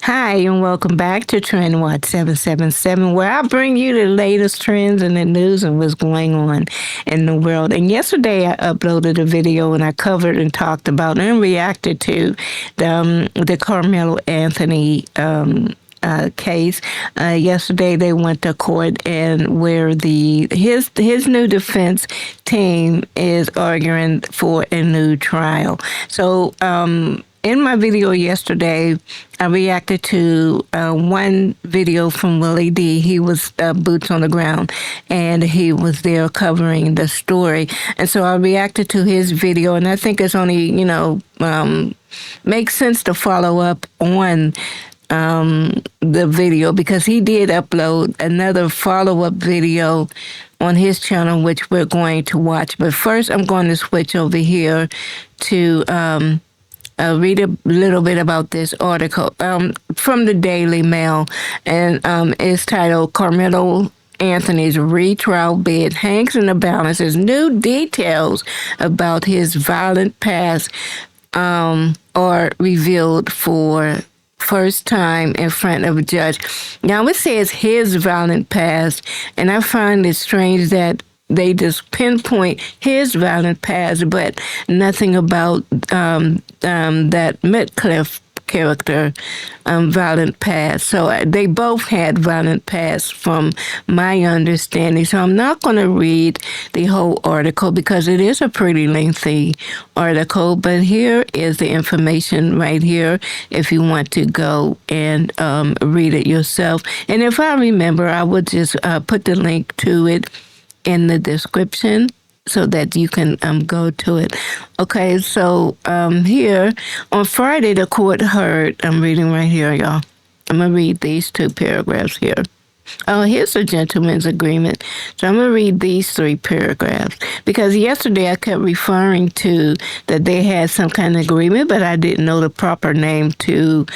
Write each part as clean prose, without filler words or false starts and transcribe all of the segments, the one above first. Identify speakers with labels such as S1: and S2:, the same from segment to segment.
S1: Hi, and welcome back to Trend Watch 777, where I bring you the latest trends in the news and what's going on in the world. And yesterday I uploaded a video and I covered and talked about and reacted to the Carmelo Anthony case. Yesterday they went to court, and where his new defense team is arguing for a new trial. So in my video yesterday, I reacted to one video from Willie D. He was boots on the ground, and he was there covering the story. And so I reacted to his video, and I think it's only, makes sense to follow up on the video, because he did upload another follow-up video on his channel, which we're going to watch. But first, I'm going to switch over here to read a little bit about this article from the Daily Mail, and it's titled "Karmelo Anthony's Retrial Bid Hangs in the Balance as New Details About His Violent Past are Revealed for First Time in Front of a Judge." Now, it says his violent past, and I find it strange that they just pinpoint his violent past, but nothing about that Metcalf character violent past. So they both had violent past from my understanding. So I'm not going to read the whole article because it is a pretty lengthy article, but here is the information right here if you want to go and read it yourself. And if I remember, I would just put the link to it in the description so that you can go to it. Okay, so here on Friday, the court heard, I'm reading right here, y'all. I'm going to read these two paragraphs here. Oh, here's a gentleman's agreement. So I'm going to read these three paragraphs, because yesterday I kept referring to that they had some kind of agreement, but I didn't know the proper name to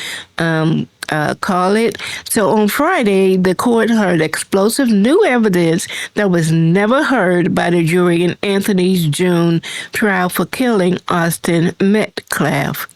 S1: call it. So on Friday, the court heard explosive new evidence that was never heard by the jury in Anthony's June trial for killing Austin Metcalf,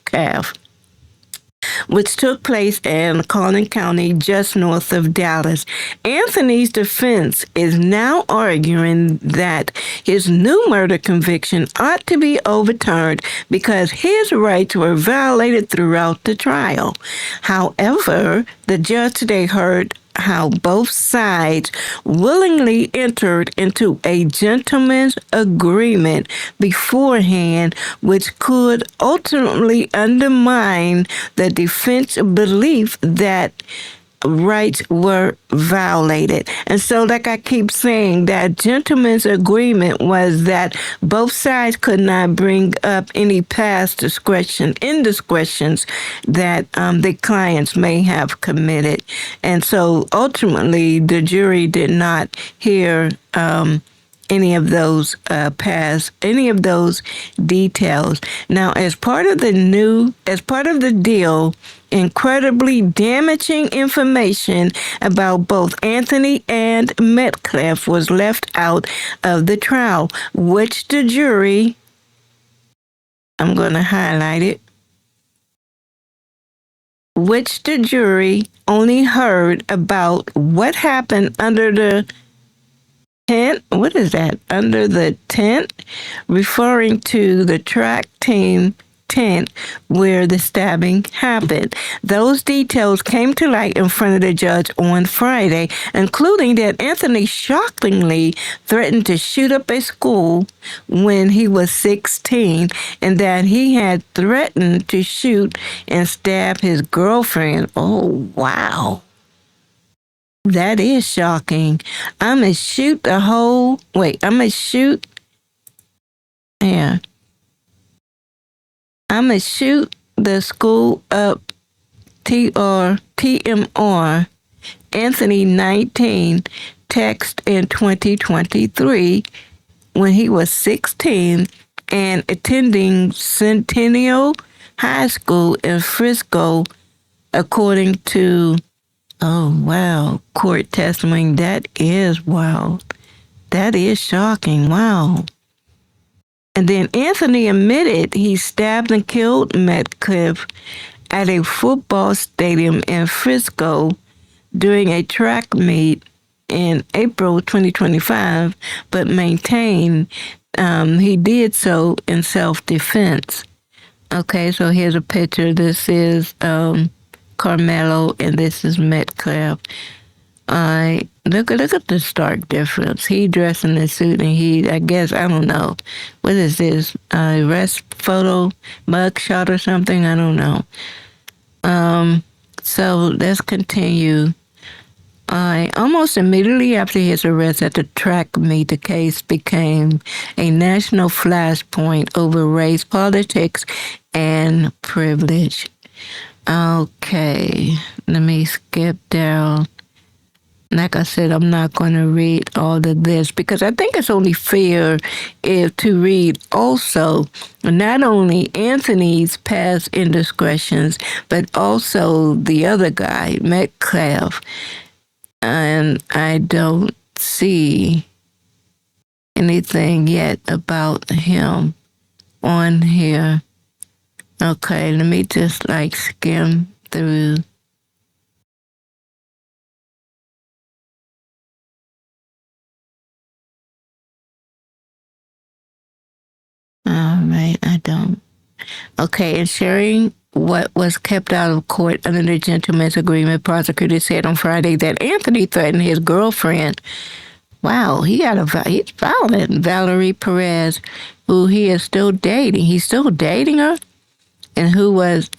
S1: which took place in Collin County, just north of Dallas. Anthony's defense is now arguing that his new murder conviction ought to be overturned because his rights were violated throughout the trial. However, the judge today heard how both sides willingly entered into a gentleman's agreement beforehand, which could ultimately undermine the defense's belief that rights were violated. And so, like I keep saying, that gentleman's agreement was that both sides could not bring up any past indiscretions that the clients may have committed. And so ultimately the jury did not hear any of those details. Now, as part of the deal, incredibly damaging information about both Anthony and Metcalf was left out of the trial, which the jury, I'm going to highlight it, which the jury only heard about what happened under the tent. What is that? Under the tent, referring to the track team tent where the stabbing happened. Those details came to light in front of the judge on Friday, including that Anthony shockingly threatened to shoot up a school when he was 16, and that he had threatened to shoot and stab his girlfriend. Oh, wow. That is shocking. I'm going to shoot I'm going to shoot the school up, TMR, Anthony 19, text in 2023 when he was 16 and attending Centennial High School in Frisco, according to, oh, wow, court testimony. That is wild. That is shocking. Wow. And then Anthony admitted he stabbed and killed Metcalf at a football stadium in Frisco during a track meet in April 2025, but maintained he did so in self-defense. Okay, so here's a picture. This is Karmelo, and this is Metcalf. Look at the stark difference. He dressed in a suit, and I guess, I don't know, what is this? Arrest photo, mugshot or something? I don't know. So let's continue. Almost immediately after his arrest at the track meet, the case became a national flashpoint over race, politics, and privilege. Okay, let me skip down. Like I said, I'm not going to read all of this because I think it's only fair to read also not only Anthony's past indiscretions, but also the other guy, Metcalf. And I don't see anything yet about him on here. Okay, let me just skim through. All right, I don't. Okay, and sharing what was kept out of court under the gentleman's agreement, prosecutors said on Friday that Anthony threatened his girlfriend. Wow, he's violent. Valerie Perez, who he is still dating. He's still dating her, and who has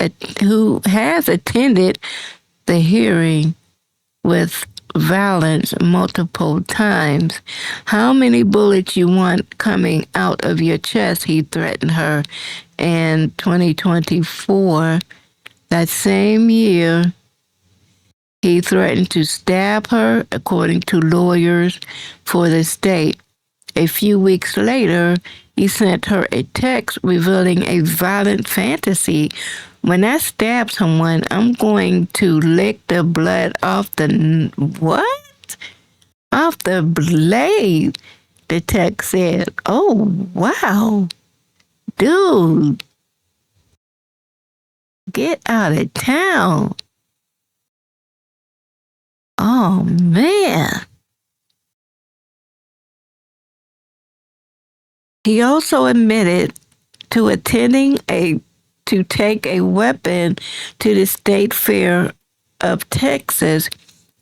S1: attended the hearing with violence multiple times. How many bullets you want coming out of your chest? He threatened her in 2024. That same year, he threatened to stab her, according to lawyers for the state. A few weeks later, he sent her a text revealing a violent fantasy. When I stab someone, I'm going to lick the blood off the what? Off the blade, the text said. Oh, wow. Dude, get out of town. Oh, man. He also admitted to attending to take a weapon to the State Fair of Texas,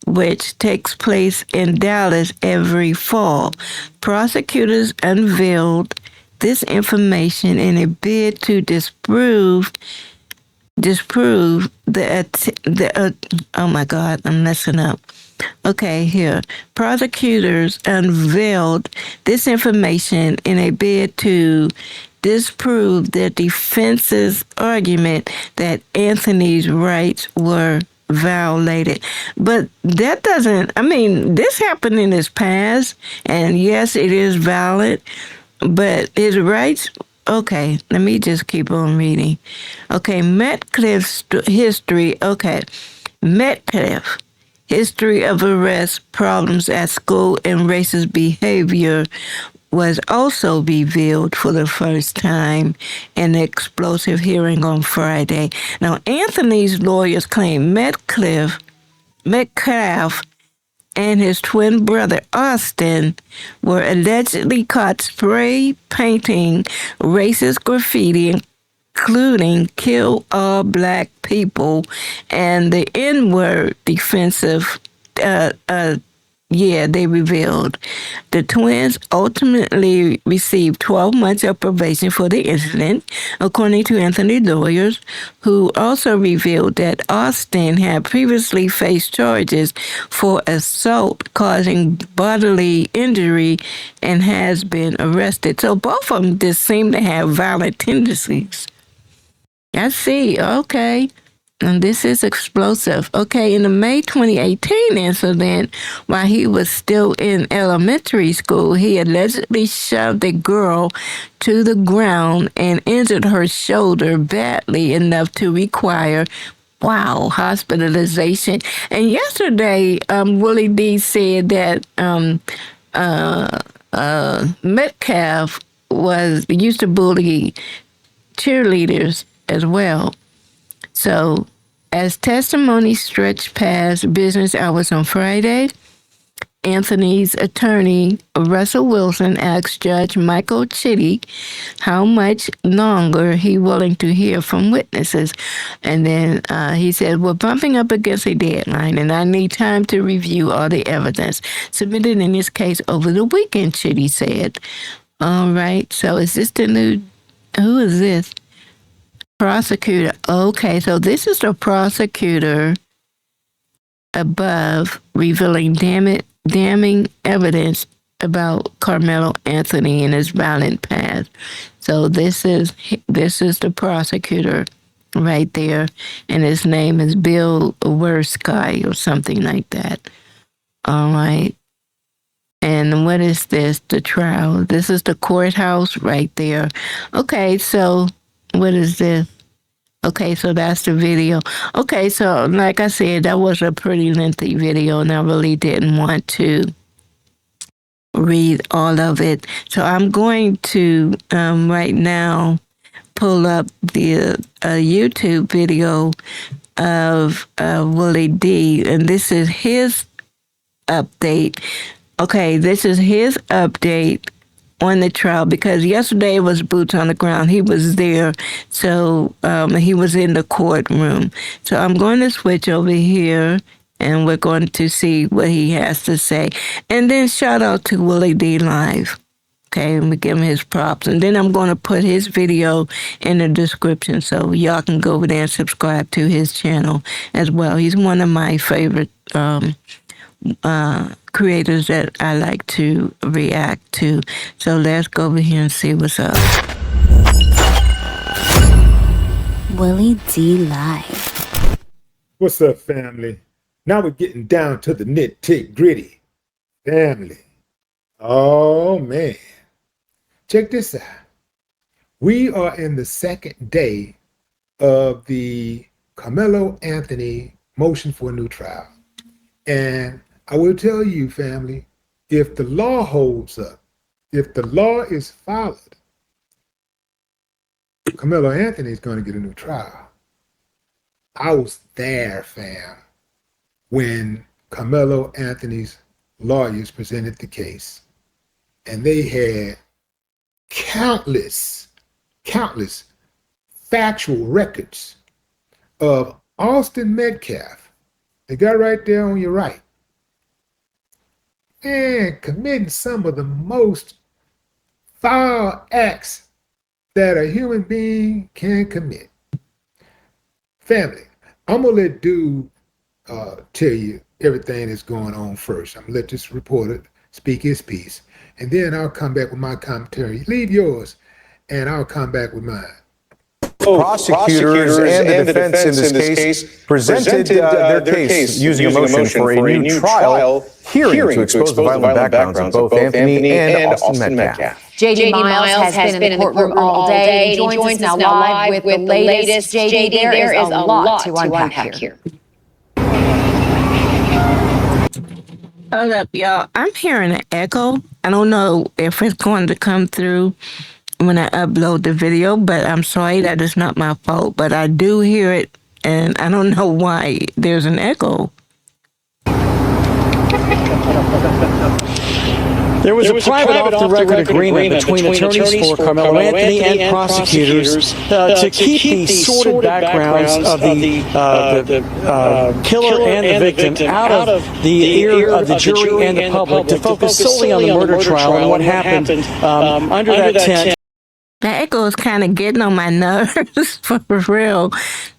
S1: which takes place in Dallas every fall. Prosecutors unveiled this information in a bid to disprove oh my God, I'm messing up. Okay, here. Prosecutors unveiled this information in a bid to disprove the defense's argument that Anthony's rights were violated. But that doesn't, this happened in his past, and yes, it is valid, but his rights. Okay, let me just keep on reading. Okay, Metcalf's history. Okay, Metcalf. History of arrests, problems at school, and racist behavior was also revealed for the first time in the explosive hearing on Friday. Now, Anthony's lawyers claim Metcalf and his twin brother Austin were allegedly caught spray painting racist graffiti, including "Kill All Black People" and the N-word defensive. They revealed. The twins ultimately received 12 months of probation for the incident, according to Anthony's lawyers, who also revealed that Austin had previously faced charges for assault causing bodily injury and has been arrested. So both of them just seem to have violent tendencies. I see. Okay. And this is explosive. Okay, in the May 2018 incident, while he was still in elementary school, he allegedly shoved a girl to the ground and injured her shoulder badly enough to require, hospitalization. And yesterday, Willie D said that Metcalf used to bully cheerleaders as well. So, as testimony stretched past business hours on Friday, Anthony's attorney, Russell Wilson, asked Judge Michael Chitty how much longer he willing to hear from witnesses. And then he said, we're bumping up against a deadline, and I need time to review all the evidence submitted in this case over the weekend, Chitty said. All right, so is this the new, who is this? Prosecutor. Okay, so this is the prosecutor above revealing damning evidence about Karmelo Anthony and his violent past. So this is the prosecutor right there, and his name is Bill Wersky or something like that. All right. And what is this? The trial. This is the courthouse right there. Okay, so what is this? Okay, so that's the video. Okay, so like I said, that was a pretty lengthy video, and I really didn't want to read all of it. So I'm going to right now pull up the YouTube video of Willie D, and this is his update. Okay, this is his update on the trial, because yesterday was boots on the ground. He was there, so he was in the courtroom. So I'm going to switch over here, and we're going to see what he has to say. And then shout out to Willie D Live. Okay, and we give him his props. And then I'm going to put his video in the description so y'all can go over there and subscribe to his channel as well. He's one of my favorite creators that I like to react to. So let's go over here and see what's up.
S2: Willie D Live.
S3: What's up, family? Now we're getting down to the nitty-gritty. Family. Oh, man. Check this out. We are in the second day of the Karmelo Anthony motion for a new trial. And I will tell you, family, if the law holds up, if the law is followed, Karmelo Anthony is going to get a new trial. I was there, fam, when Karmelo Anthony's lawyers presented the case, and they had countless factual records of Austin Metcalf. They got right there on your right. And committing some of the most foul acts that a human being can commit. Family, I'm going to let Dude tell you everything that's going on first. I'm going to let this reporter speak his piece. And then I'll come back with my commentary. Leave yours, and I'll come back with mine.
S4: Prosecutors and the defense in this case presented their case using a motion for a new trial hearing to expose the violent backgrounds of both Anthony and Austin Metcalf.
S2: J.D. Miles has been in the courtroom all day. He joins us now live with the latest. J.D., there is a lot to unpack here.
S1: Hold up, y'all. I'm hearing an echo. I don't know if it's going to come through when I upload the video, but I'm sorry, that is not my fault. But I do hear it, and I don't know why there's an echo.
S5: There was a private off-the-record agreement between attorneys for Karmelo Anthony and prosecutors to keep the sordid backgrounds of the killer and the victim out of the ear of the jury and the public, to focus solely on the murder trial and what happened under that tent.
S1: The echo is kind of getting on my nerves for real,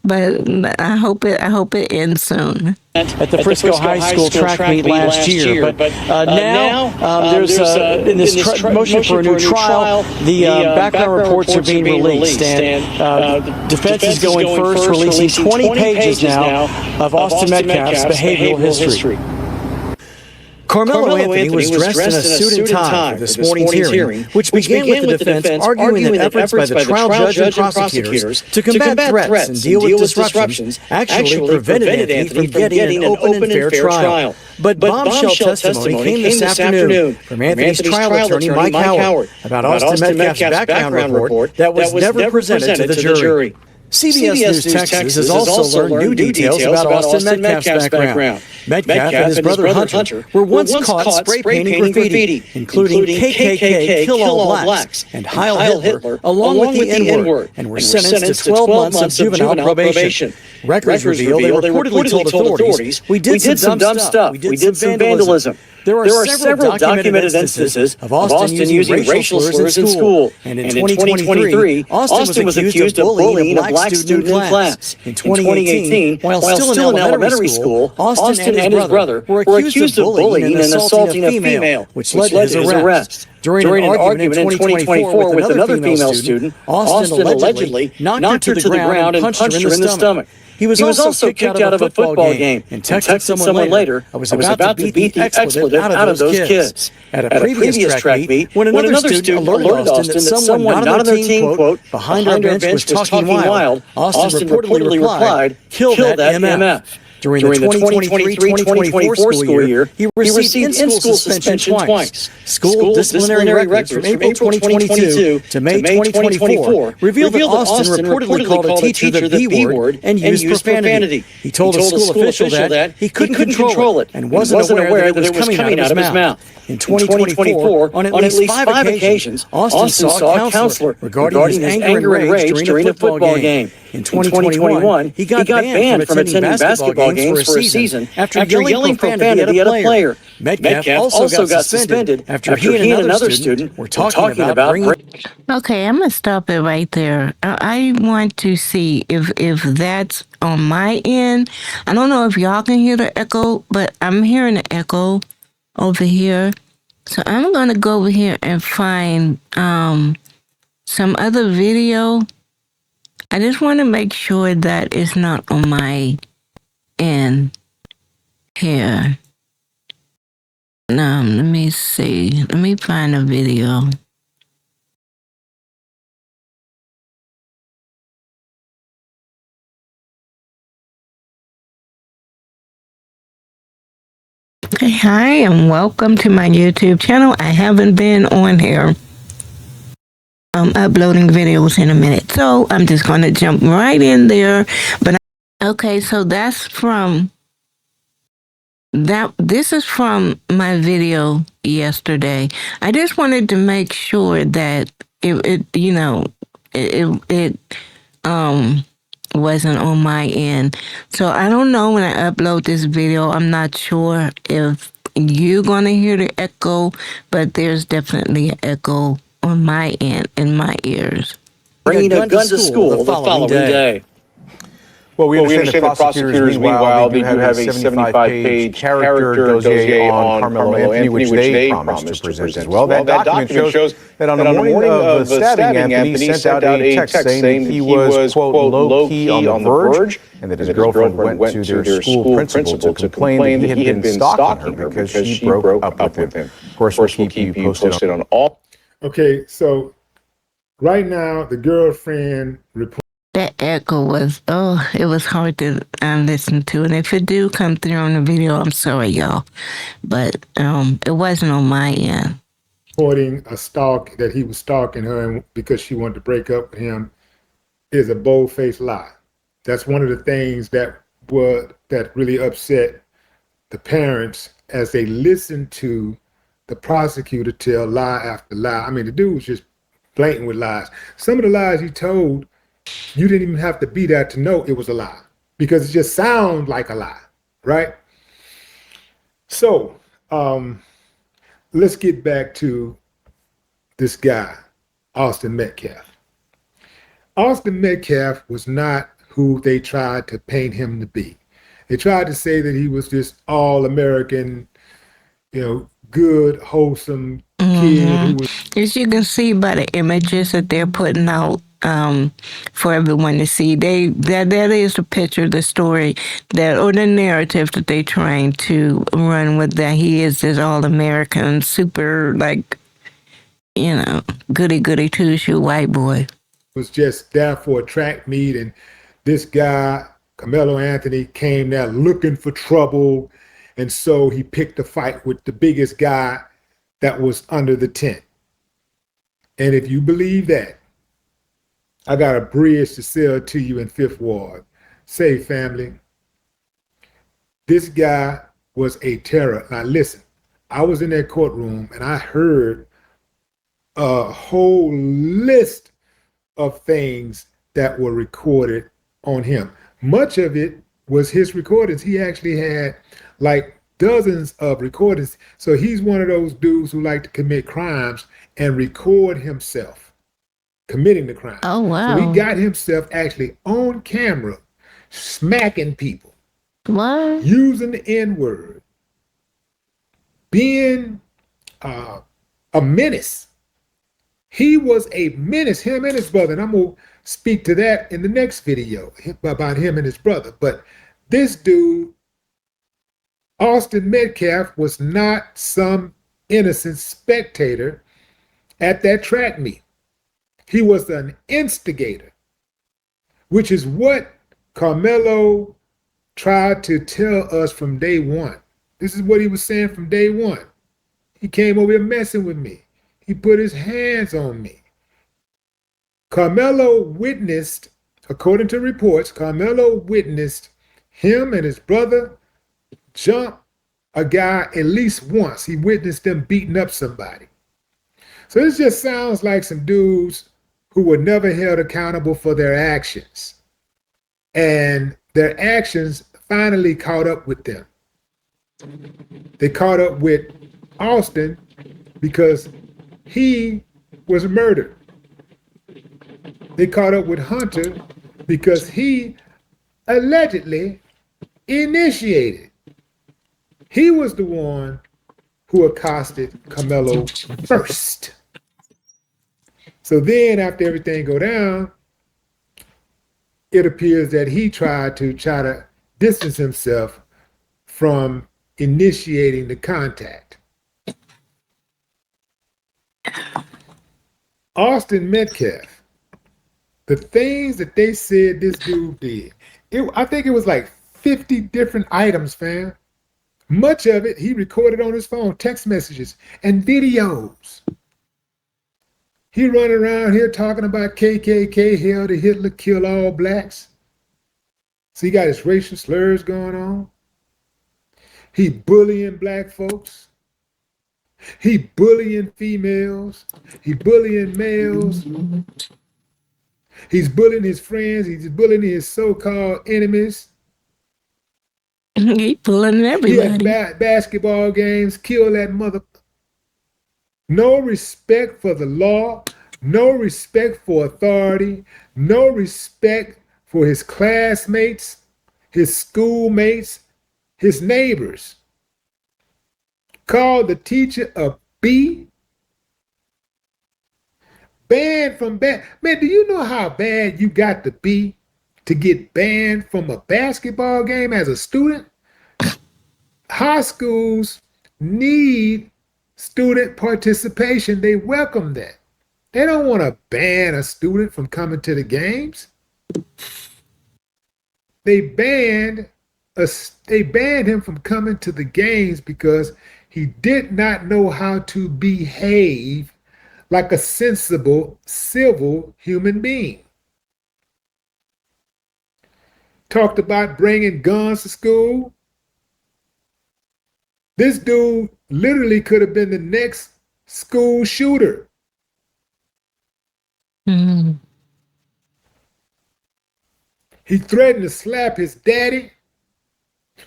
S1: but I hope it ends soon.
S5: At the Frisco High School track meet last year, but now there's in this motion for a new trial, the background reports are being released, and the defense is going first, releasing 20 pages now of Austin Metcalf's behavioral history.
S4: Karmelo Anthony was dressed in a suit and tie for this morning's hearing, which began with the defense arguing that efforts by the trial judge and prosecutors to combat threats and deal with disruptions actually prevented Anthony from getting an open and fair trial. But bombshell testimony came this afternoon from Anthony's trial attorney, Mike Howard, about Austin Metcalf's background report that was never presented to the jury. CBS News Texas has also learned new details about Austin Metcalf's background. Metcalf and his brother Hunter were once caught spray painting graffiti, including KKK, Kill All Blacks, and Heil Hitler, along with the N-word, and were sentenced to 12 months of juvenile probation. Records reveal they reportedly told authorities, "We did some dumb stuff. We did some vandalism." There are several documented instances of Austin using racial slurs in school, and in 2023, Austin was accused of bullying a black student in class. In 2018, while still in elementary school, Austin and his brother were accused of bullying and assaulting a female, which led to his arrest. During an argument in 2024 with another female student, Austin allegedly knocked her to the ground and punched her in the stomach. He was also kicked out of a football game and texted someone later, "I was about to beat the expletive out of those kids." At a previous track meet, when another student alerted Austin that someone not on their team, quote, behind our bench was talking wild, Austin reportedly replied, "Kill that MF." During the 2023-2024 school year, he received in-school suspension twice. School disciplinary records from April 2022 to May 2024 revealed that Austin reportedly called a teacher the B-word and used profanity. He told a school official that he couldn't control it and wasn't aware that it was coming out of his mouth. In 2024, on at least 5 occasions, Austin saw a counselor regarding his anger and rage during a football game. In 2021, he got banned from attending basketball games for a season after yelling profanity at a player. Metcalf also got suspended after he and another student were talking about bringing...
S1: Okay, I'm going to stop it right there. I want to see if that's on my end. I don't know if y'all can hear the echo, but I'm hearing the echo over here. So I'm going to go over here and find some other video. I just want to make sure that it's not on my end here. Let me see. Let me find a video. Okay, hi and welcome to my YouTube channel. I haven't been on here uploading videos in a minute, so I'm just going to jump right in there. But okay, so that's from that. This is from my video yesterday. I just wanted to make sure that it wasn't on my end. So I don't know when I upload this video. I'm not sure if you're going to hear the echo, but there's definitely an echo on my end, in my ears.
S4: Bringing a gun to school the following day.
S6: Well, we understand that prosecutors, meanwhile, they do have a 75-page character dossier on Karmelo Anthony, which they promised to present as well. That document shows that on the morning of the stabbing, Anthony sent out a text saying he was, quote, low-key on the verge, and that his girlfriend went to their school principal to complain that he had been stalking her because she broke up with him. Of course, we'll keep you posted on all.
S3: Okay, so right now, the girlfriend reported.
S1: That echo was, it was hard to listen to. And if it do come through on the video, I'm sorry, y'all. But it wasn't on my end.
S3: Reporting a stalk, that he was stalking her because she wanted to break up with him, is a bold-faced lie. That's one of the things that really upset the parents as they listened to the prosecutor tell lie after lie. I mean, the dude was just blatant with lies. Some of the lies he told, you didn't even have to be there to know it was a lie, because it just sounds like a lie, right? So let's get back to this guy, Austin Metcalf. Austin Metcalf was not who they tried to paint him to be. They tried to say that he was this all-American, good, wholesome kid. Who was...
S1: As you can see by the images that they're putting out for everyone to see, that is the picture, the story, or the narrative that they trying to run with, that he is this all-American, super, goody two-shoe white boy.
S3: Was just there for a track meet, and this guy, Karmelo Anthony, came there looking for trouble, and so he picked a fight with the biggest guy that was under the tent. And if you believe that, I got a bridge to sell to you in Fifth Ward. Say, family, this guy was a terror. Now listen, I was in that courtroom and I heard a whole list of things that were recorded on him. Much of it was his recordings. He actually had like dozens of recordings. So he's one of those dudes who like to commit crimes and record himself committing the crime.
S1: Oh, wow.
S3: So he got himself actually on camera smacking people.
S1: What?
S3: Using the N-word. Being a menace. He was a menace, him and his brother. And I'm going to speak to that in the next video about him and his brother. But this dude, Austin Metcalf, was not some innocent spectator at that track meet. He was an instigator, which is what Karmelo tried to tell us from day one. This is what he was saying from day one. He came over here messing with me. He put his hands on me. Karmelo witnessed, according to reports, Karmelo witnessed him and his brother jump a guy at least once. He witnessed them beating up somebody. So this just sounds like some dudes who were never held accountable for their actions. And their actions finally caught up with them. They caught up with Austin because he was murdered. They caught up with Hunter because he allegedly initiated. He was the one who accosted Karmelo first. So then after everything go down, it appears that he tried to distance himself from initiating the contact. Austin Metcalf, the things that they said this dude did, I think it was like 50 different items, fam. Much of it he recorded on his phone, text messages and videos. He run around here talking about KKK, hell to Hitler, kill all blacks. So he got his racial slurs going on. He bullying black folks. He bullying females. He bullying males. He's bullying his friends. He's bullying his so-called enemies.
S1: He bullying everybody.
S3: He had basketball games, kill that mother. No respect for the law, no respect for authority, no respect for his classmates, his schoolmates, his neighbors. Called the teacher a B. Banned from Man, do you know how bad you got to be to get banned from a basketball game as a student? High schools need student participation. They welcome that. They don't want to ban a student from coming to the games. They banned him from coming to the games because he did not know how to behave like a sensible, civil human being. Talked about bringing guns to school. This dude literally could have been the next school shooter.
S1: Mm.
S3: He threatened to slap his daddy.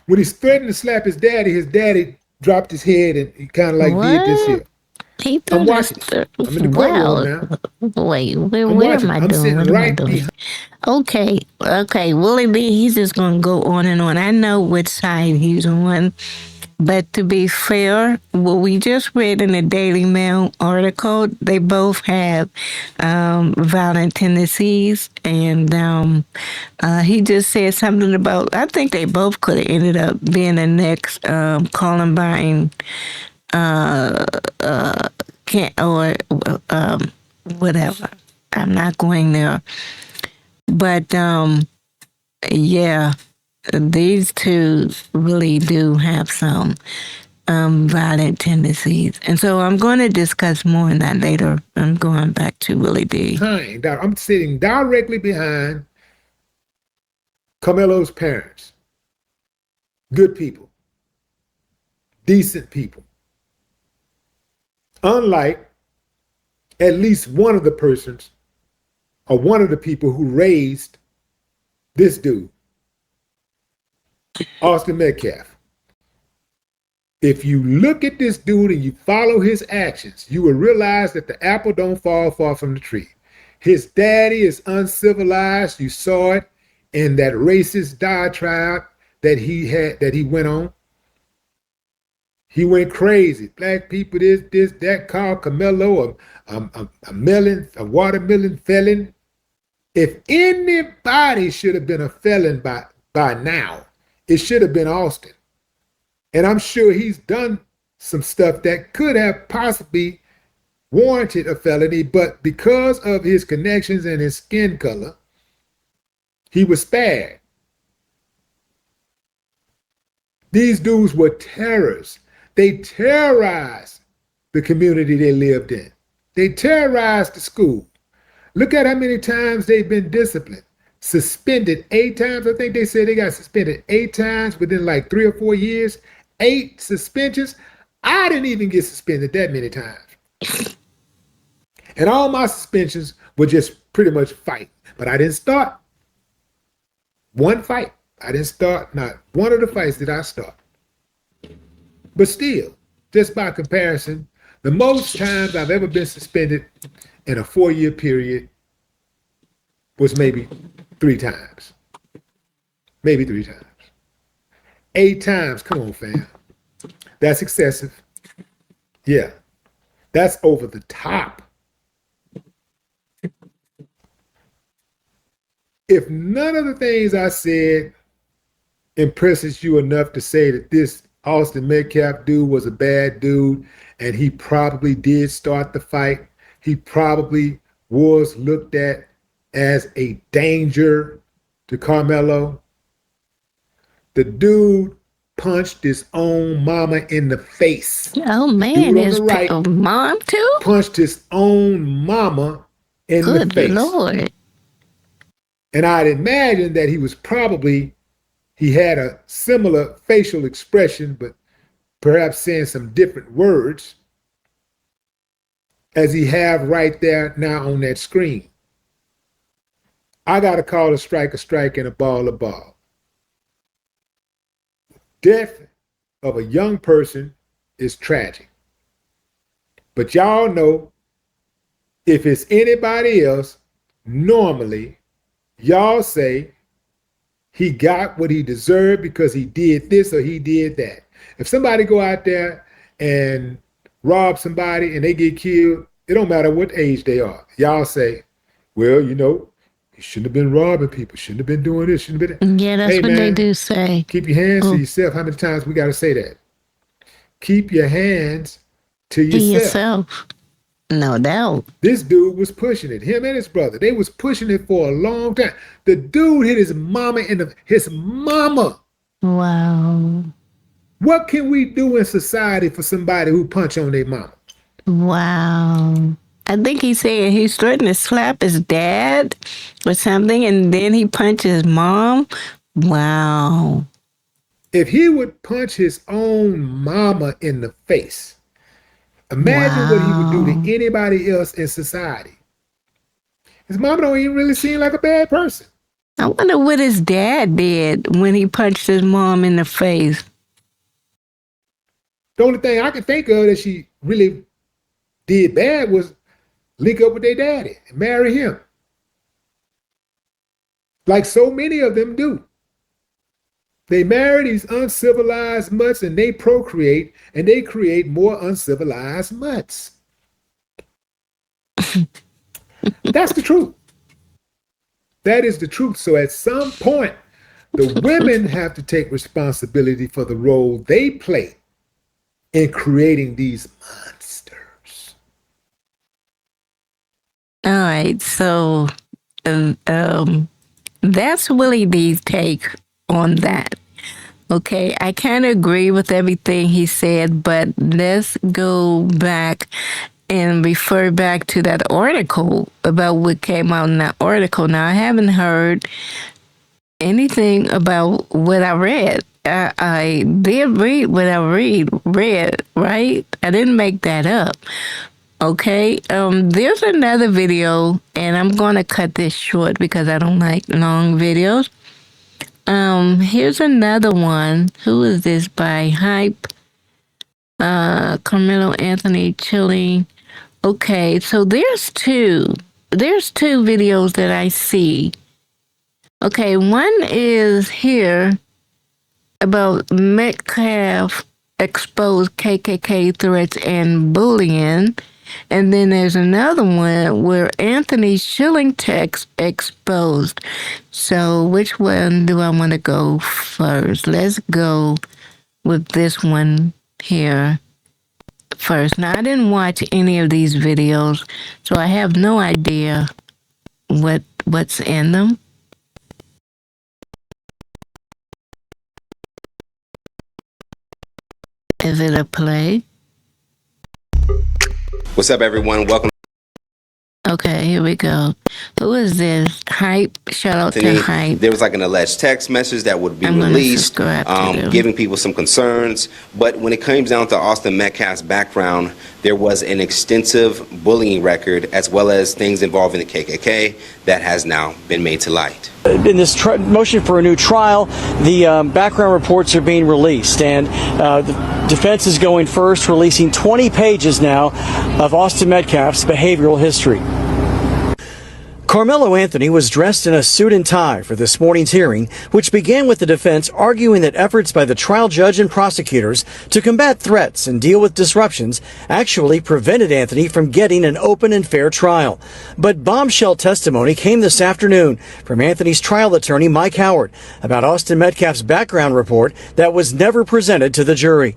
S3: When he threatened to slap his daddy dropped his head and he kind of like did this here.
S1: He
S3: I'm watching. I'm in the courtroom now.
S1: Wait, where am I doing? What am I doing? Okay. Willie Lee, he's just going to go on and on. I know which side he's on. But to be fair, what we just read in the Daily Mail article, they both have violent tendencies. And he just said something about, I think they both could have ended up being the next Columbine whatever. I'm not going there. But yeah, these two really do have some violent tendencies. And so I'm going to discuss more on that later. I'm going back to Willie D.
S3: I'm sitting directly behind Karmelo's parents. Good people. Decent people. Unlike at least one of the persons or one of the people who raised this dude, Austin Metcalf. If you look at this dude and you follow his actions, you will realize that the apple don't fall far from the tree. His daddy is uncivilized. You saw it in that racist diatribe that he went on. He went crazy. Black people, this, that, called Karmelo a watermelon felon. If anybody should have been a felon by now, it should have been Austin. And I'm sure he's done some stuff that could have possibly warranted a felony, but because of his connections and his skin color, he was spared. These dudes were terrorists. They terrorized the community they lived in. They terrorized the school. Look at how many times they've been disciplined. Suspended 8 times. I think they said they got suspended 8 times within like 3 or 4 years. 8 suspensions. I didn't even get suspended that many times. And all my suspensions were just pretty much fight. But I didn't start one fight. I didn't start, not one of the fights did I start. But still, just by comparison, the most times I've ever been suspended in a 4-year period was maybe 3 times. Maybe 3 times. 8 times, come on, fam. That's excessive. Yeah, that's over the top. If none of the things I said impresses you enough to say that this Austin Metcalf dude was a bad dude and he probably did start the fight, he probably was looked at as a danger to Karmelo, the dude punched his own mama in the face.
S1: Oh, man. His
S3: right,
S1: mom, too?
S3: Punched his own mama in the face.
S1: Good Lord.
S3: And I'd imagine that he had a similar facial expression, but perhaps saying some different words as he have right there now on that screen. I got to call a strike and a ball a ball. Death of a young person is tragic. But y'all know, if it's anybody else, normally y'all say he got what he deserved because he did this or he did that. If somebody go out there and rob somebody and they get killed, it don't matter what age they are. Y'all say, well, you know, he shouldn't have been robbing people, shouldn't have been doing this, shouldn't have been.
S1: Yeah, that's
S3: hey,
S1: what
S3: man,
S1: they do say.
S3: Keep your hands to yourself. How many times we got to say that? Keep your hands to yourself.
S1: No doubt.
S3: This dude was pushing it. Him and his brother, they was pushing it for a long time. The dude hit his mama his mama.
S1: Wow.
S3: What can we do in society for somebody who punch on their mama?
S1: Wow. I think he said he's threatening to slap his dad or something, and then he punched his mom. Wow.
S3: If he would punch his own mama in the face, imagine what he would do to anybody else in society. His mama don't even really seem like a bad person.
S1: I wonder what his dad did when he punched his mom in the face.
S3: The only thing I can think of that she really did bad was link up with their daddy and marry him. Like so many of them do. They marry these uncivilized mutts and they procreate and they create more uncivilized mutts. That's the truth. That is the truth. So at some point, the women have to take responsibility for the role they play in creating these monsters.
S1: All right, so that's Willie D's take on that. Okay, I kind of agree with everything he said, but let's go back and refer back to that article about what came out in that article. Now, I haven't heard anything about what I read. I did read what I read, right? I didn't make that up. Okay, there's another video, and I'm going to cut this short because I don't like long videos. Here's another one. Who is this by Hype? Carmelo Anthony Chilling. Okay, so there's two. There's two videos that I see. Okay, one is here about Metcalf exposed KKK threats and bullying. And then there's another one where Anthony Schilling text exposed. So which one do I want to go first? Let's go with this one here first. Now, I didn't watch any of these videos, so I have no idea what's in them. Is it a play?
S7: What's up, everyone? Welcome.
S1: Okay, here we go. Who is this? Hype. Shout out to Hype.
S7: There was like an alleged text message that would be released, giving people some concerns. But when it comes down to Austin Metcalf's background, there was an extensive bullying record as well as things involving the KKK that has now been made to light.
S5: In this motion for a new trial, the background reports are being released, and the defense is going first, releasing 20 pages now of Austin Metcalf's behavioral history. Carmelo Anthony was dressed in a suit and tie for this morning's hearing, which began with the defense arguing that efforts by the trial judge and prosecutors to combat threats and deal with disruptions actually prevented Anthony from getting an open and fair trial. But bombshell testimony came this afternoon from Anthony's trial attorney, Mike Howard, about Austin Metcalf's background report that was never presented to the jury.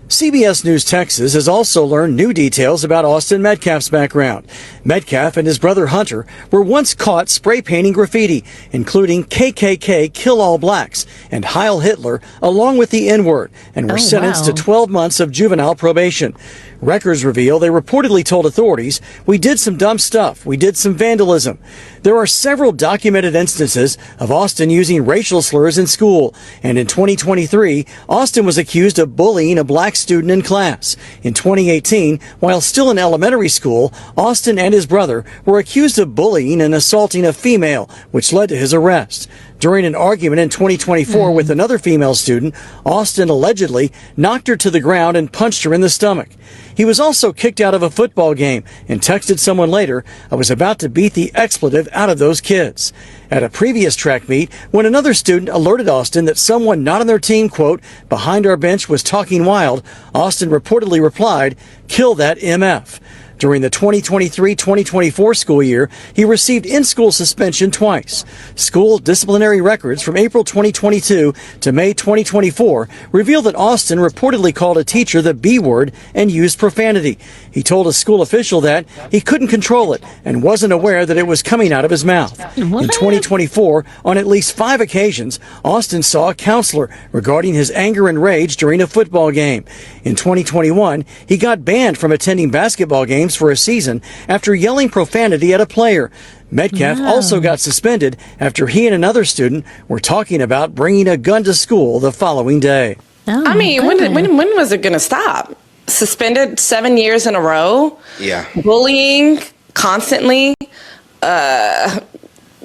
S5: CBS News Texas has also learned new details about Austin Metcalf's background. Metcalf and his brother Hunter were once caught spray painting graffiti, including KKK Kill All Blacks and Heil Hitler, along with the N-word, and were sentenced to 12 months of juvenile probation. Records reveal they reportedly told authorities, "We did some dumb stuff. We did some vandalism." There are several documented instances of Austin using racial slurs in school, and in 2023, Austin was accused of bullying a black student in class. In 2018, while still in elementary school, Austin and his brother were accused of bullying and assaulting a female, which led to his arrest. During an argument in 2024 with another female student, Austin allegedly knocked her to the ground and punched her in the stomach. He was also kicked out of a football game and texted someone later, "I was about to beat the expletive out of those kids." At a previous track meet, when another student alerted Austin that someone not on their team, quote, "behind our bench was talking wild," Austin reportedly replied, "Kill that MF." During the 2023-2024 school year, he received in-school suspension twice. School disciplinary records from April 2022 to May 2024 reveal that Austin reportedly called a teacher the B word and used profanity. He told a school official that he couldn't control it and wasn't aware that it was coming out of his mouth. In 2024, on at least 5 occasions, Austin saw a counselor regarding his anger and rage during a football game. In 2021, he got banned from attending basketball games for a season after yelling profanity at a player. Metcalf also got suspended after he and another student were talking about bringing a gun to school the following day.
S8: I mean, when was it going to stop? Suspended 7 years in a row?
S7: Yeah.
S8: Bullying constantly.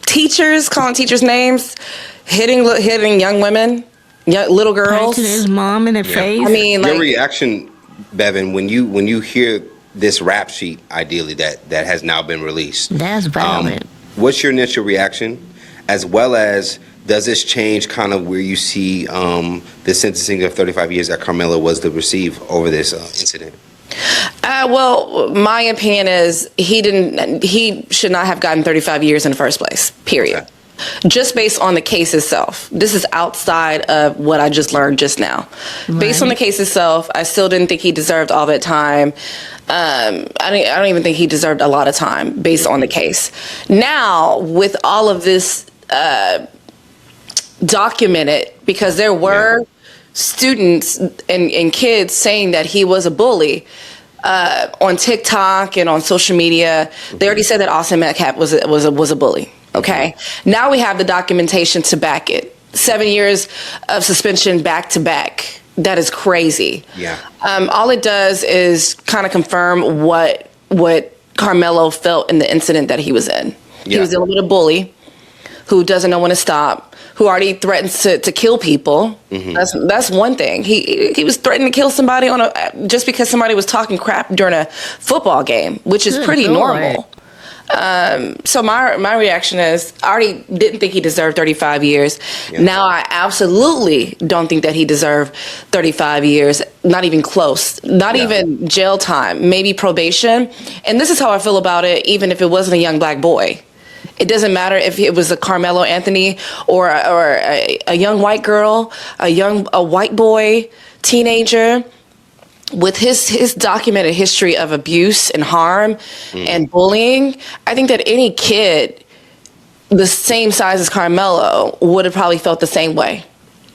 S8: Teachers calling teachers names. Hitting young women, little girls.
S1: Punching his mom in the face.
S8: I mean,
S7: your reaction, Bevan, when you hear this rap sheet, ideally that has now been released.
S1: That's violent.
S7: What's your initial reaction, as well as does this change kind of where you see the sentencing of 35 years that Carmelo was to receive over this incident?
S8: Well, my opinion is he should not have gotten 35 years in the first place, period. Okay. Just based on the case itself. This is outside of what I just learned just now. Right. Based on the case itself, I still didn't think he deserved all that time. I don't even think he deserved a lot of time based on the case. Now, with all of this documented, because there were students and kids saying that he was a bully on TikTok and on social media. They already said that Austin Metcalf was a bully. Okay. Now we have the documentation to back it. 7 years of suspension back to back. That is crazy.
S7: Yeah.
S8: All it does is kind of confirm what Karmelo felt in the incident that he was in. He was dealing with a bully who doesn't know when to stop, who already threatens to kill people. That's one thing. He was threatening to kill somebody just because somebody was talking crap during a football game, which is pretty normal. So my reaction is, I already didn't think he deserved 35 years. Yeah. Now I absolutely don't think that he deserved 35 years, not even close, not even jail time, maybe probation. And this is how I feel about it, even if it wasn't a young black boy. It doesn't matter if it was a Karmelo Anthony or a young white girl, a white boy, teenager. With his documented history of abuse and harm and bullying, I think that any kid the same size as Karmelo would have probably felt the same way.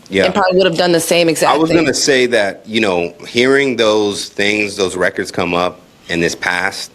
S8: Yeah. And probably would have done the same exact thing.
S7: I was going to say that, hearing those things, those records come up in this past,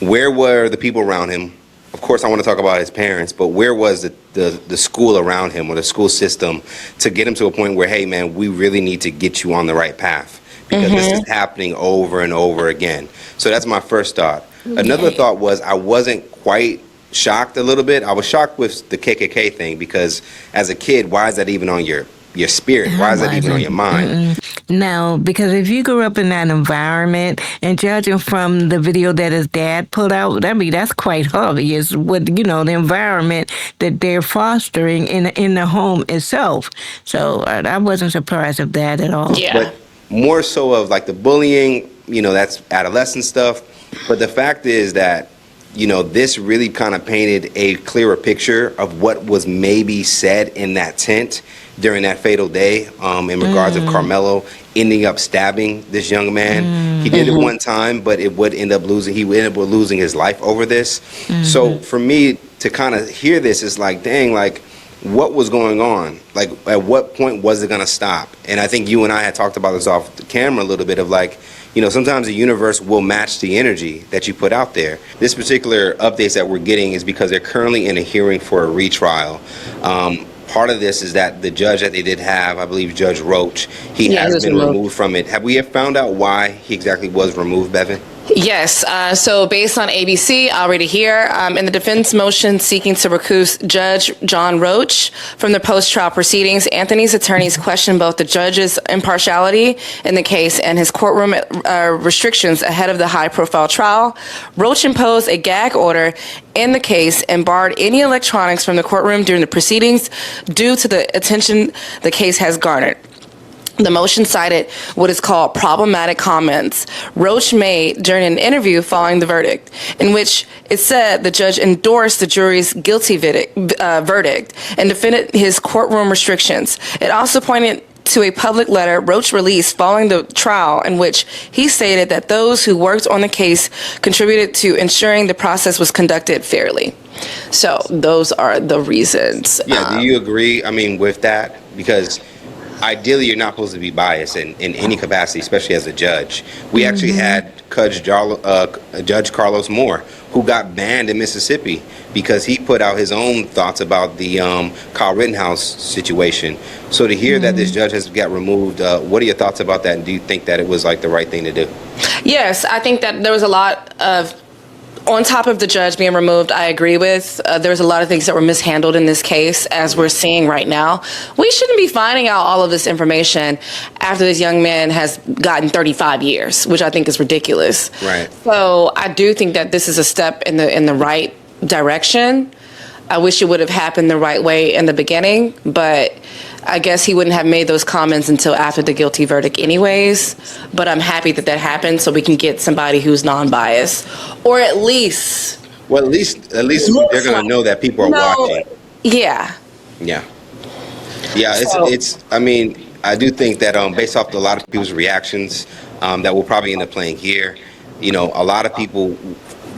S7: where were the people around him? Of course, I want to talk about his parents, but where was the school around him or the school system to get him to a point where, hey, man, we really need to get you on the right path? Because this is happening over and over again. So that's my first thought. Another thought was I wasn't quite shocked a little bit. I was shocked with the KKK thing because as a kid, why is that even on your spirit? Why is that even on your mind?
S1: No, because if you grew up in that environment, and judging from the video that his dad put out, I mean, that's quite obvious what, the environment that they're fostering in the home itself. So I wasn't surprised of that at all.
S8: Yeah.
S7: But more so of like the bullying, that's adolescent stuff. But the fact is that, this really kind of painted a clearer picture of what was maybe said in that tent during that fatal day in regards of Karmelo ending up stabbing this young man. He did it one time, but he would end up losing his life over this. So for me to kind of hear this, it's like, dang, like, what was going on? Like, at what point was it going to stop? And I think you and I had talked about this off the camera a little bit of like, sometimes the universe will match the energy that you put out there. This particular updates that we're getting is because they're currently in a hearing for a retrial. Part of this is that the judge that they did have, I believe Judge Roach, he has been removed from it. Have we found out why he exactly was removed, Bevan?
S8: Yes. So based on ABC, I'll read it here. In the defense motion seeking to recuse Judge John Roach from the post-trial proceedings, Anthony's attorneys questioned both the judge's impartiality in the case and his courtroom restrictions ahead of the high-profile trial. Roach imposed a gag order in the case and barred any electronics from the courtroom during the proceedings due to the attention the case has garnered. The motion cited what is called problematic comments Roach made during an interview following the verdict, in which it said the judge endorsed the jury's guilty verdict and defended his courtroom restrictions. It also pointed to a public letter Roach released following the trial in which he stated that those who worked on the case contributed to ensuring the process was conducted fairly. So those are the reasons.
S7: Yeah, do you agree, with that? Because ideally, you're not supposed to be biased in any capacity, especially as a judge. We actually had Judge Carlos Moore, who got banned in Mississippi because he put out his own thoughts about the Kyle Rittenhouse situation. So to hear that this judge has got removed, what are your thoughts about that? And do you think that it was like the right thing to do?
S8: Yes, I think that there was a lot of, on top of the judge being removed, I agree with. There was a lot of things that were mishandled in this case, as we're seeing right now. We shouldn't be finding out all of this information after this young man has gotten 35 years, which I think is ridiculous.
S7: Right.
S8: So I do think that this is a step in the right direction. I wish it would have happened the right way in the beginning, but I guess he wouldn't have made those comments until after the guilty verdict anyways. But I'm happy that that happened so we can get somebody who's non-biased, or at least...
S7: Well, at least they're going to know that people are watching.
S8: Yeah.
S7: Yeah. Yeah, it's I do think that based off a lot of people's reactions that we'll probably end up playing here, a lot of people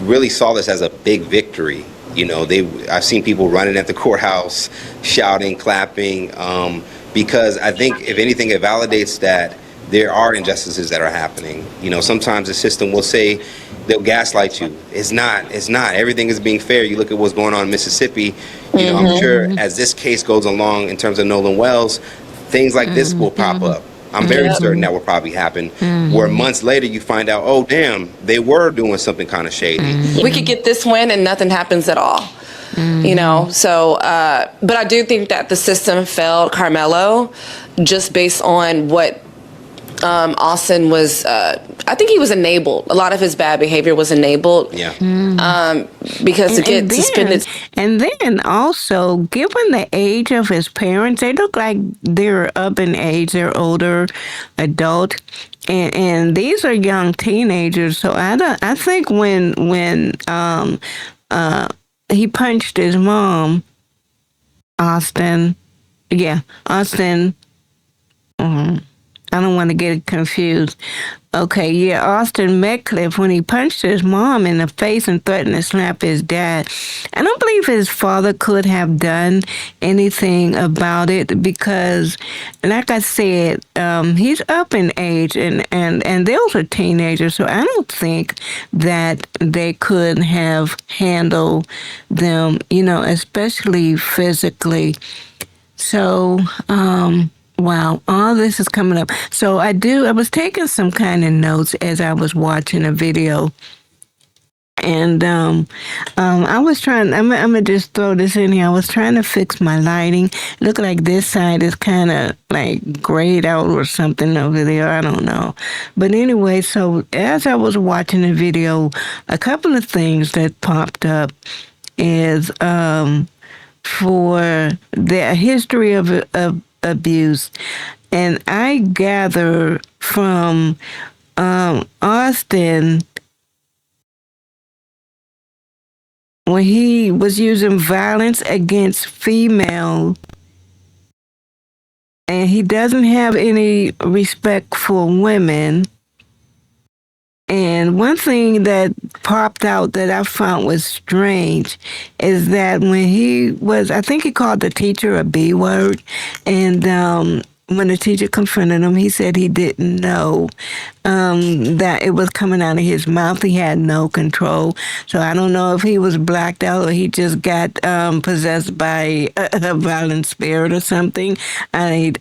S7: really saw this as a big victory. I've seen people running at the courthouse, shouting, clapping, because I think if anything, it validates that there are injustices that are happening. You know, sometimes the system will say, they'll gaslight you. It's not. Everything is being fair. You look at what's going on in Mississippi. You know, I'm sure as this case goes along in terms of Nolan Wells, things like this will pop up. I'm very certain that will probably happen. Where months later you find out, oh damn, they were doing something kind of shady.
S8: We could get this win and nothing happens at all. You know, so but I do think that the system failed Karmelo just based on what Austin was, I think he was enabled. A lot of his bad behavior was enabled.
S7: Yeah.
S8: Because to get suspended.
S1: And then also, given the age of his parents, they look like they're up in age. They're older adult. And these are young teenagers. So I think when he punched his mom, Austin. I don't want to get it confused. Okay, yeah, Austin Metcalf, when he punched his mom in the face and threatened to slap his dad, I don't believe his father could have done anything about it because, like I said, he's up in age and those are teenagers, so I don't think that they could have handled them, you know, especially physically. So, wow, all this is coming up. So I was taking some kind of notes as I was watching a video. And I was trying, I'm going to just throw this in here. I was trying to fix my lighting. Look like this side is kind of like grayed out or something over there. I don't know. But anyway, so as I was watching the video, a couple of things that popped up is for the history of abuse. And I gather from Austin, when he was using violence against female, and he doesn't have any respect for women. And one thing that popped out that I found was strange is that when he was, I think he called the teacher a B word, and when the teacher confronted him, he said he didn't know that it was coming out of his mouth. He had no control. So I don't know if he was blacked out or he just got possessed by a violent spirit or something. I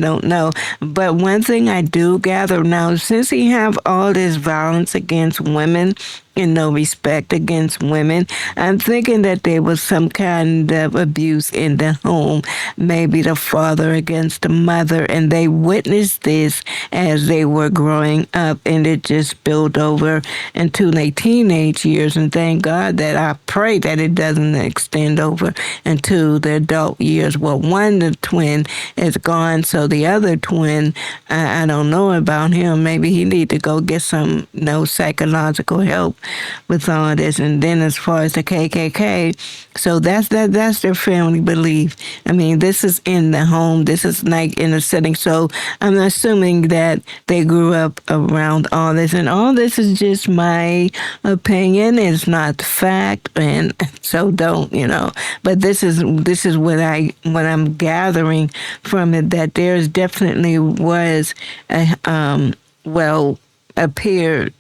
S1: don't know. But one thing I do gather now, since he have all this violence against women and no respect against women, I'm thinking that there was some kind of abuse in the home, maybe the father against the mother, and they witnessed this as they were growing up, and it just spilled over into their teenage years. And thank God that I pray that it doesn't extend over into the adult years. Well, the twin is gone, so the other twin, I don't know about him. Maybe he need to go get some psychological help with all this. And then as far as the KKK, so that's their family belief. I mean, this is in the home. This is like in a setting. So I'm assuming that they grew up around all this, and all this is just my opinion. It's not fact, and so don't, But this is what I'm gathering from it, that there's definitely was appeared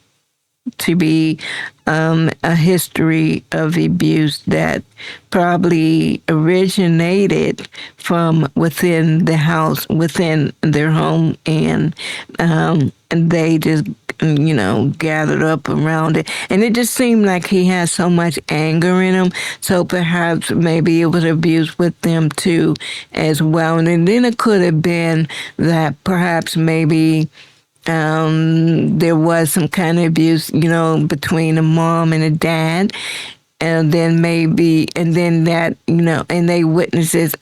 S1: to be a history of abuse that probably originated from within the house, within their home, and they just gathered up around it. And it just seemed like he had so much anger in him, so perhaps maybe it was abuse with them too as well. And then it could have been that perhaps maybe there was some kind of abuse, between a mom and a dad. And then that, and they witnessed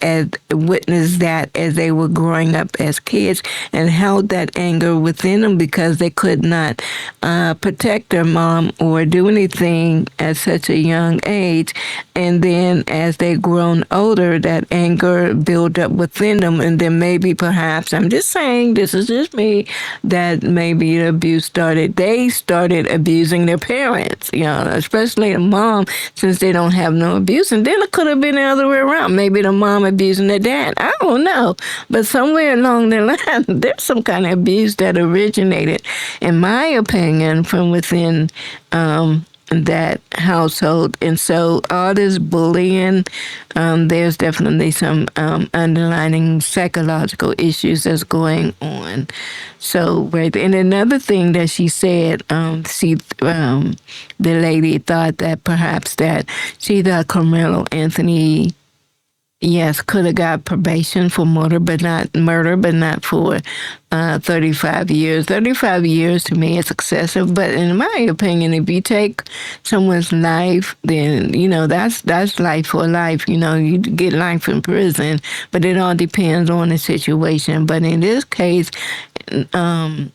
S1: that as they were growing up as kids, and held that anger within them because they could not protect their mom or do anything at such a young age. And then as they grown older, that anger built up within them, and then maybe perhaps, I'm just saying, this is just me, that maybe the abuse started. They started abusing their parents, especially the mom. since they don't have no abuse. And then it could have been the other way around. Maybe the mom abusing the dad. I don't know. But somewhere along the line, there's some kind of abuse that originated, in my opinion, from within that household. And so all this bullying, there's definitely some underlying psychological issues that's going on. So, right. And another thing that she said, the lady thought that perhaps that she thought Karmelo Anthony, yes, could have got probation for murder, but not for 35 years. 35 years to me is excessive, but in my opinion, if you take someone's life, then, that's life for life. You get life in prison, but it all depends on the situation. But in this case, I'm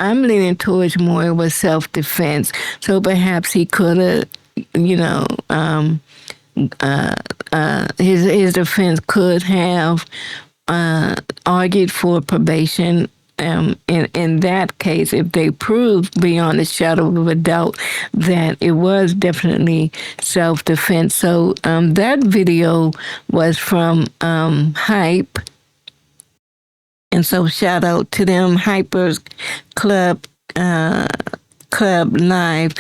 S1: leaning towards more it was self-defense. So perhaps he could have, his defense could have argued for probation. In that case, if they proved beyond a shadow of a doubt that it was definitely self-defense. So that video was from Hype. And so shout out to them, Hypers Club Live.